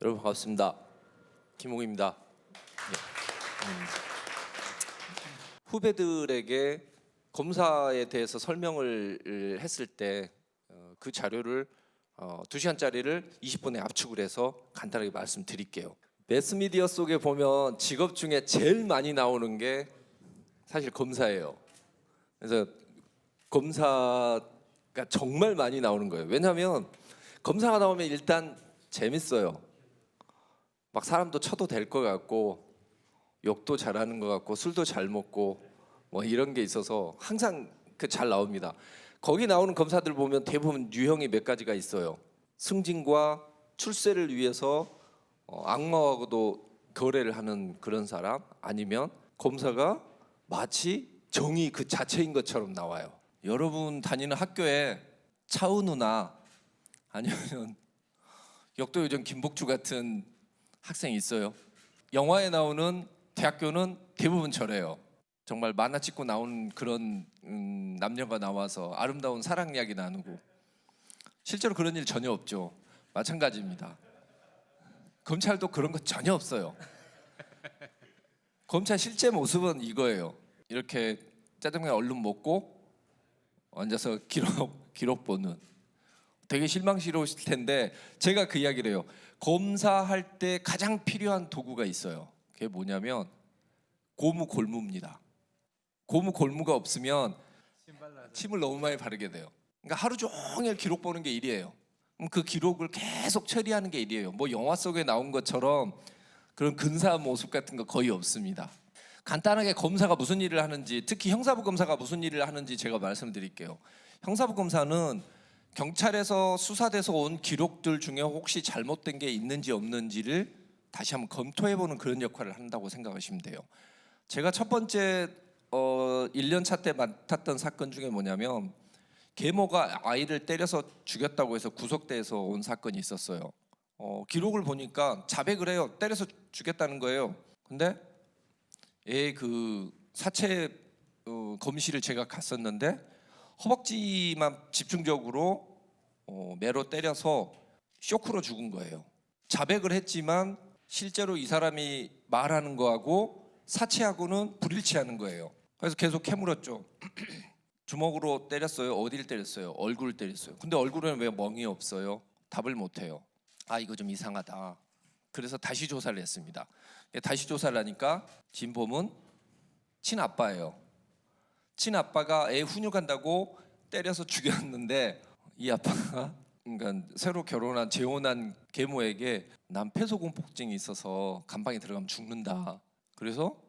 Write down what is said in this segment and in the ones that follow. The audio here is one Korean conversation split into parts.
여러분 반갑습니다. 김홍입니다. 네. 후배들에게 검사에 대해서 설명을 했을 때 그 자료를 2시간짜리를 20분에 압축을 해서 간단하게 말씀드릴게요. 매스미디어 속에 보면 직업 중에 제일 많이 나오는 게 사실 검사예요. 그래서 검사가 정말 많이 나오는 거예요. 왜냐하면 검사가 나오면 일단 재밌어요. 막 사람도 쳐도 될 것 같고 욕도 잘하는 것 같고 술도 잘 먹고 뭐 이런 게 있어서 항상 잘 나옵니다. 거기 나오는 검사들 보면 대부분 유형이 몇 가지가 있어요. 승진과 출세를 위해서 악마하고도 거래를 하는 그런 사람, 아니면 검사가 마치 정의 그 자체인 것처럼 나와요. 여러분 다니는 학교에 차은우나 아니면 역도요정 김복주 같은 학생이 있어요. 영화에 나오는 대학교는 대부분 저래요. 정말 만화 찍고 나오는 그런 남녀가 나와서 아름다운 사랑 이야기 나누고, 실제로 그런 일 전혀 없죠. 마찬가지입니다. 검찰도 그런 거 전혀 없어요. 검찰 실제 모습은 이거예요. 이렇게 짜장면 얼른 먹고 앉아서 기록 보는, 되게 실망스러우실 텐데 제가 그 이야기를 해요. 검사할 때 가장 필요한 도구가 있어요. 그게 뭐냐면 고무골무입니다. 고무골무가 없으면 침을 너무 많이 바르게 돼요. 그러니까 하루 종일 기록 보는 게 일이에요. 그럼 그 기록을 계속 처리하는 게 일이에요. 뭐 영화 속에 나온 것처럼 그런 근사한 모습 같은 거 거의 없습니다. 간단하게 검사가 무슨 일을 하는지, 특히 형사부 검사가 무슨 일을 하는지 제가 말씀드릴게요. 형사부 검사는 경찰에서 수사돼서 온 기록들 중에 혹시 잘못된 게 있는지 없는지를 다시 한번 검토해보는 그런 역할을 한다고 생각하시면 돼요. 제가 첫 번째 1년 차 때 맡았던 사건 중에 뭐냐면, 계모가 아이를 때려서 죽였다고 해서 구속돼서 온 사건이 있었어요. 기록을 보니까 자백을 해요. 때려서 죽였다는 거예요. 근데 그 사체 검시를 제가 갔었는데 허벅지만 집중적으로 매로 때려서 쇼크로 죽은 거예요. 자백을 했지만 실제로 이 사람이 말하는 거하고 사체하고는 불일치하는 거예요. 그래서 계속 캐물었죠. 주먹으로 때렸어요? 어디를 때렸어요? 얼굴을 때렸어요. 근데 얼굴에는 왜 멍이 없어요? 답을 못해요. 아, 이거 좀 이상하다. 그래서 다시 조사를 했습니다. 다시 조사를 하니까 진범은 친아빠예요. 친아빠가 애 훈육한다고 때려서 죽였는데, 이 아빠가 그러니까 새로 결혼한 재혼한 계모에게 난 폐소공포증이 있어서 감방에 들어가면 죽는다. 그래서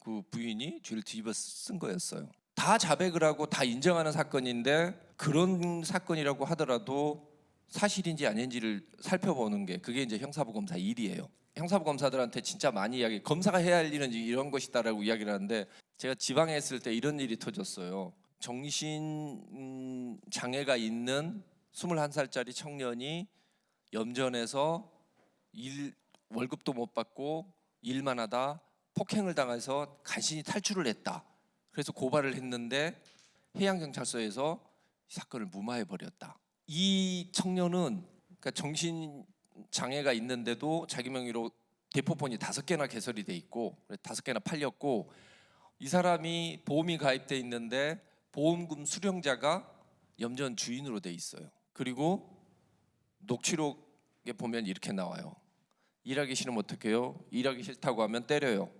그 부인이 죄를 뒤집어 쓴 거였어요. 다 자백을 하고 다 인정하는 사건인데, 그런 사건이라고 하더라도 사실인지 아닌지를 살펴보는 게, 그게 이제 형사부 검사 일이에요. 형사부 검사들한테 진짜 많이 이야기, 검사가 해야 할 일은 이런 것이다라고 이야기를 하는데, 제가 지방에 있을 때 이런 일이 터졌어요. 정신 장애가 있는 21살짜리 청년이 염전에서 월급도 못 받고 일만 하다 폭행을 당해서 간신히 탈출을 했다. 그래서 고발을 했는데 해양경찰서에서 이 사건을 무마해버렸다. 이 청년은 그러니까 정신 장애가 있는데도 자기 명의로 대포폰이 5개나 개설이 돼 있고 5개나 팔렸고, 이 사람이 보험이 가입돼 있는데 보험금 수령자가 염전 주인으로 돼 있어요. 그리고 녹취록에 보면 이렇게 나와요. 일하기 싫으면 어떻게 해요? 일하기 싫다고 하면 때려요.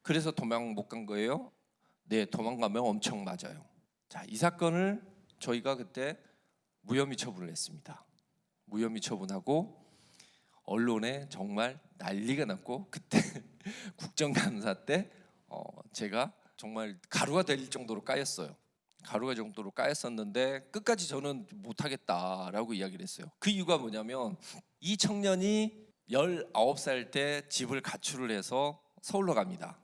그래서 도망 못 간 거예요? 네, 도망가면 엄청 맞아요. 자, 이 사건을 저희가 그때 무혐의 처분을 했습니다. 무혐의 처분하고 언론에 정말 난리가 났고, 그때 국정감사 때 제가 정말 가루가 될 정도로 까였어요. 가루가 정도로 까였었는데 끝까지 저는 못하겠다라고 이야기를 했어요. 그 이유가 뭐냐면, 이 청년이 19살 때 집을 가출을 해서 서울로 갑니다.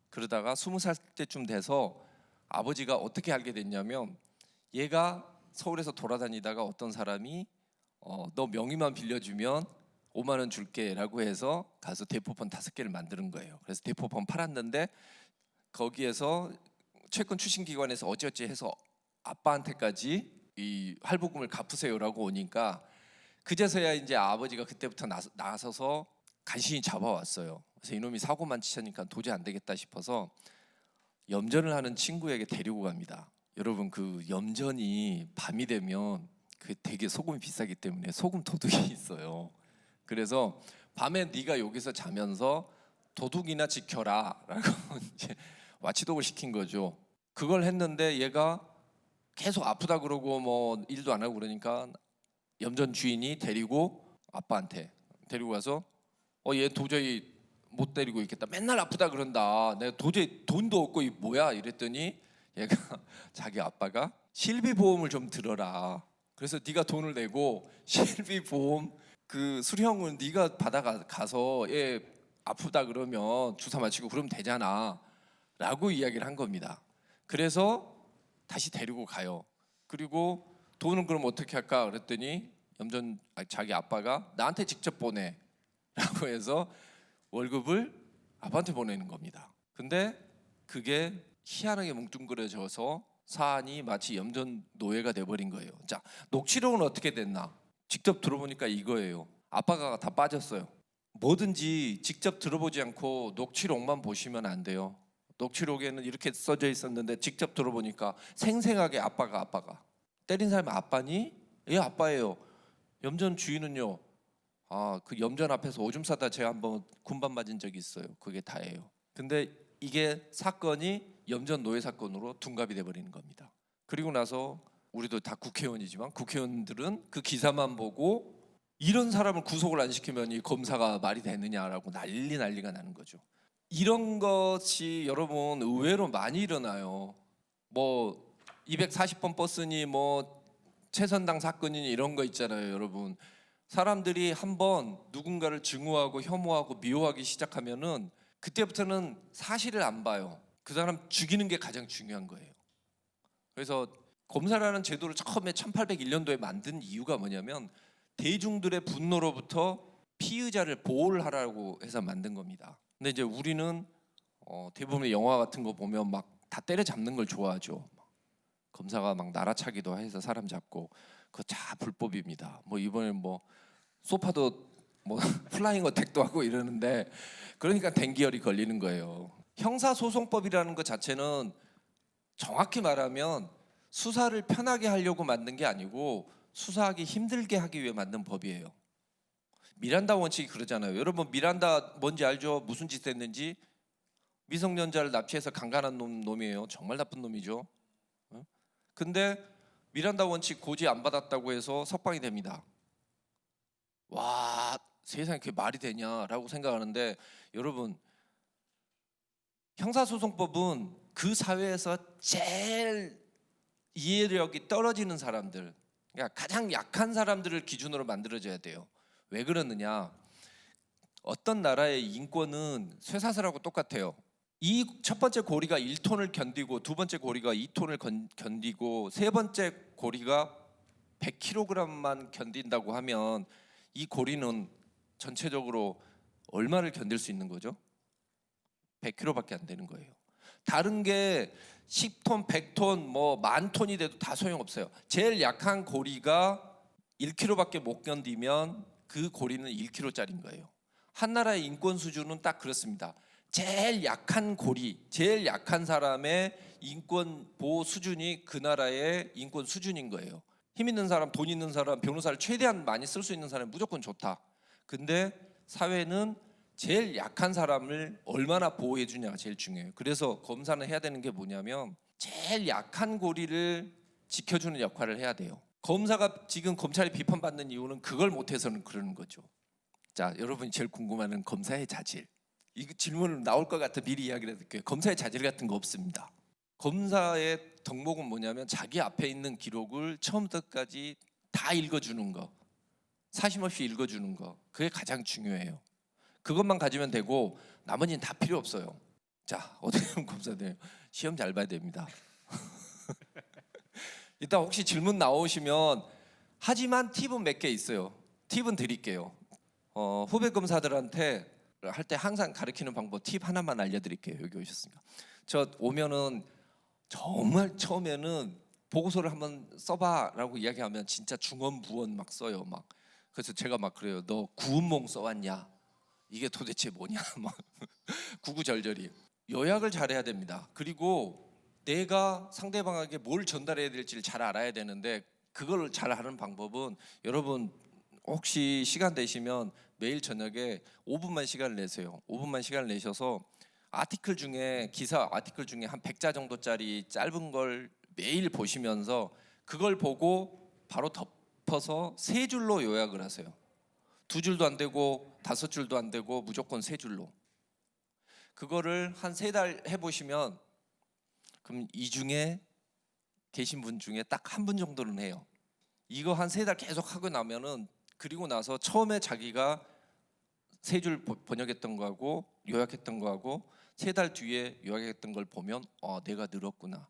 그러다가 20살 때쯤 돼서 아버지가 어떻게 알게 됐냐면, 얘가 서울에서 돌아다니다가 어떤 사람이 너 명의만 빌려주면 5만 원 줄게 라고 해서 가서 대포폰 5개를 만드는 거예요. 그래서 대포폰 팔았는데, 거기에서 채권 추심기관에서 어찌어찌 해서 아빠한테까지 이 할부금을 갚으세요라고 오니까, 그제서야 이제 아버지가 그때부터 나서서 간신히 잡아왔어요. 그래서 이놈이 사고만 치니까 도저히 안 되겠다 싶어서 염전을 하는 친구에게 데리고 갑니다. 여러분 그 염전이 밤이 되면 그 되게 소금이 비싸기 때문에 소금 도둑이 있어요. 그래서 밤에 네가 여기서 자면서 도둑이나 지켜라라고 이제 와치독을 시킨 거죠. 그걸 했는데 얘가 계속 아프다 그러고 뭐 일도 안 하고 그러니까 염전 주인이 데리고 아빠한테 데리고 가서 얘 도저히 못 데리고 있겠다. 맨날 아프다 그런다. 내가 도저히 돈도 없고 이 뭐야 이랬더니 얘가 자기 아빠가 실비보험을 좀 들어라. 그래서 네가 돈을 내고 실비보험 그 수령은 네가 받아가서 얘 아프다 그러면 주사 맞히고 그러면 되잖아 라고 이야기를 한 겁니다. 그래서 다시 데리고 가요. 그리고 돈은 그럼 어떻게 할까 그랬더니 자기 아빠가 나한테 직접 보내 라고 해서 월급을 아빠한테 보내는 겁니다. 근데 그게 희한하게 뭉뚱그려져서 사안이 마치 염전 노예가 돼버린 거예요. 자, 녹취록은 어떻게 됐나? 직접 들어보니까 이거예요. 아빠가 다 빠졌어요. 뭐든지 직접 들어보지 않고 녹취록만 보시면 안 돼요. 녹취록에는 이렇게 써져 있었는데 직접 들어보니까 생생하게 아빠가 때린 사람이 아빠니? 예, 아빠예요. 염전 주인은요. 그 염전 앞에서 오줌 싸다 제가 한번 군밤 맞은 적이 있어요. 그게 다예요. 근데 이게 사건이 염전 노예 사건으로 둔갑이 돼버리는 겁니다. 그리고 나서 우리도 다 국회의원이지만 국회의원들은 그 기사만 보고 이런 사람을 구속을 안 시키면 이 검사가 말이 되느냐라고 난리가 나는 거죠. 이런 것이 여러분 의외로 많이 일어나요. 뭐 240번 버스니 뭐 최선당 사건이니 이런 거 있잖아요, 여러분. 사람들이 한번 누군가를 증오하고 혐오하고 미워하기 시작하면은 그때부터는 사실을 안 봐요. 그 사람 죽이는 게 가장 중요한 거예요. 그래서 검사라는 제도를 처음에 1801년도에 만든 이유가 뭐냐면 대중들의 분노로부터 피의자를 보호를 하라고 해서 만든 겁니다. 근데 이제 우리는 대부분의 영화 같은 거 보면 막 다 때려잡는 걸 좋아하죠. 검사가 막 날아차기도 해서 사람 잡고 그거 다 불법입니다. 뭐 이번에 뭐 소파도 뭐 플라잉 어택도 하고 이러는데 그러니까 dengu열이 걸리는 거예요. 형사소송법이라는 것 자체는 정확히 말하면 수사를 편하게 하려고 만든 게 아니고 수사하기 힘들게 하기 위해 만든 법이에요. 미란다 원칙이 그러잖아요. 여러분 미란다 뭔지 알죠? 무슨 짓 했는지? 미성년자를 납치해서 강간한 놈이에요. 정말 나쁜 놈이죠. 근데 미란다 원칙 고지 안 받았다고 해서 석방이 됩니다. 와, 세상에 그게 말이 되냐라고 생각하는데 여러분 형사소송법은 그 사회에서 제일 이해력이 떨어지는 사람들, 그러니까 가장 약한 사람들을 기준으로 만들어져야 돼요. 왜 그러느냐? 어떤 나라의 인권은 쇠사슬하고 똑같아요. 이 첫 번째 고리가 1톤을 견디고 두 번째 고리가 2톤을 견디고 세 번째 고리가 100kg만 견딘다고 하면 이 고리는 전체적으로 얼마를 견딜 수 있는 거죠? 100kg밖에 안 되는 거예요. 다른 게 10톤, 100톤, 뭐 10,000톤이 돼도 다 소용없어요. 제일 약한 고리가 1kg밖에 못 견디면 그 고리는 1kg짜리인 거예요. 한 나라의 인권 수준은 딱 그렇습니다. 제일 약한 고리, 제일 약한 사람의 인권 보호 수준이 그 나라의 인권 수준인 거예요. 힘 있는 사람, 돈 있는 사람, 변호사를 최대한 많이 쓸 수 있는 사람이 무조건 좋다. 근데 사회는 제일 약한 사람을 얼마나 보호해 주냐가 제일 중요해요. 그래서 검사는 해야 되는 게 뭐냐면 제일 약한 고리를 지켜주는 역할을 해야 돼요. 검사가 지금 검찰이 비판받는 이유는 그걸 못해서는 그러는 거죠. 자, 여러분이 제일 궁금해하는 검사의 자질. 이 질문은 나올 것 같아 미리 이야기를 해드릴게요. 검사의 자질 같은 거 없습니다. 검사의 덕목은 뭐냐면 자기 앞에 있는 기록을 처음부터 끝까지 다 읽어주는 거, 사심없이 읽어주는 거, 그게 가장 중요해요. 그것만 가지면 되고 나머지는 다 필요 없어요. 자, 어떻게 하면 검사돼요? 시험 잘 봐야 됩니다. 이따 혹시 질문 나오시면 하지만 팁은 몇 개 있어요. 팁은 드릴게요. 후배 검사들한테 할 때 항상 가르치는 방법 팁 하나만 알려드릴게요. 여기 오셨으니까. 저 오면은 정말 처음에는 보고서를 한번 써봐라고 이야기하면 진짜 중언부언 막 써요. 막 그래서 제가 막 그래요. 너 구운몽 써왔냐? 이게 도대체 뭐냐 막 구구절절이. 요약을 잘해야 됩니다. 그리고 내가 상대방에게 뭘 전달해야 될지를 잘 알아야 되는데 그걸 잘 하는 방법은 여러분 혹시 시간 되시면 매일 저녁에 5분만 시간을 내세요. 5분만 시간을 내셔서 아티클 중에 기사 아티클 중에 한 100자 정도짜리 짧은 걸 매일 보시면서 그걸 보고 바로 덮어서 3줄로 요약을 하세요. 2줄도 안 되고 5줄도 안 되고 무조건 3줄로. 그거를 한 3달 해보시면 그럼 이 중에 계신 분 중에 딱 한 분 정도는 해요. 이거 한 3달 계속 하고 나면은 그리고 나서 처음에 자기가 3줄 번역했던 거하고 요약했던 거하고 3달 뒤에 요약했던 걸 보면 내가 늘었구나.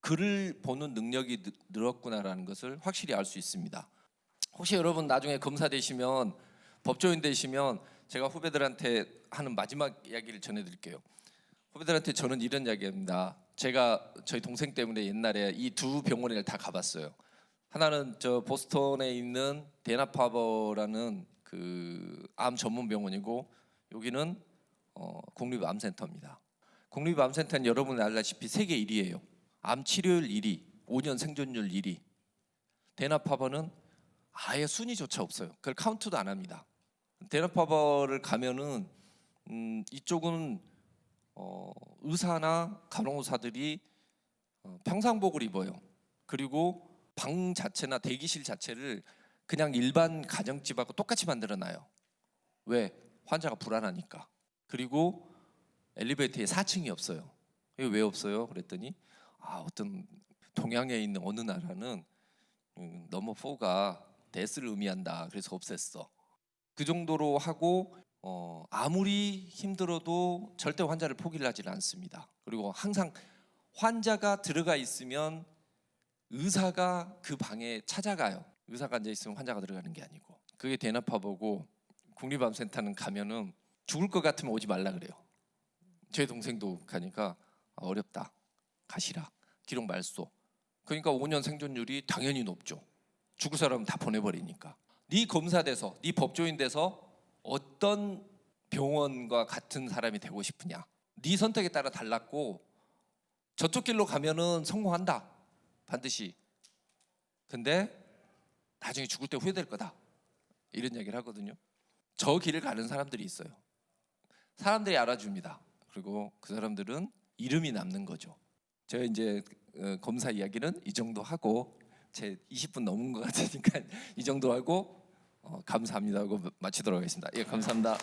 글을 보는 능력이 늘었구나라는 것을 확실히 알 수 있습니다. 혹시 여러분 나중에 검사 되시면 법조인 되시면 제가 후배들한테 하는 마지막 이야기를 전해드릴게요. 후배들한테 저는 이런 이야기합니다. 제가 저희 동생 때문에 옛날에 이 2 병원을 다 가봤어요. 하나는 저 보스턴에 있는 데나파버라는 그 암 전문 병원이고 여기는 국립암센터입니다. 국립암센터는 여러분이 알다시피 세계 1위예요. 암 치료율 1위, 5년 생존율 1위. 데나파버는 아예 순위조차 없어요. 그걸 카운트도 안 합니다. 데나파버를 가면은 이쪽은 의사나 간호사들이 평상복을 입어요. 그리고 방 자체나 대기실 자체를 그냥 일반 가정집하고 똑같이 만들어놔요. 왜? 환자가 불안하니까. 그리고 엘리베이터에 4층이 없어요. 이거 왜 없어요? 그랬더니 어떤 동양에 있는 어느 나라는 넘버 4가 데스를 의미한다. 그래서 없앴어. 그 정도로 하고 아무리 힘들어도 절대 환자를 포기를 하지 않습니다. 그리고 항상 환자가 들어가 있으면 의사가 그 방에 찾아가요. 의사가 앉아 있으면 환자가 들어가는 게 아니고. 그게 데나파버고 국립암센터는 가면은 죽을 것 같으면 오지 말라 그래요. 제 동생도 가니까 어렵다. 가시라. 기록 말소. 그러니까 5년 생존율이 당연히 높죠. 죽을 사람은 다 보내버리니까. 네 검사 돼서, 네 법조인 돼서 어떤 병원과 같은 사람이 되고 싶으냐. 네 선택에 따라 달랐고 저쪽 길로 가면은 성공한다. 반드시. 근데 나중에 죽을 때 후회될 거다. 이런 얘기를 하거든요. 저 길을 가는 사람들이 있어요. 사람들이 알아줍니다. 그리고 그 사람들은 이름이 남는 거죠. 제가 이제 검사 이야기는 이 정도 하고 제 20분 넘은 것 같으니까 이 정도 하고 감사합니다 하고 마치도록 하겠습니다. 예, 감사합니다.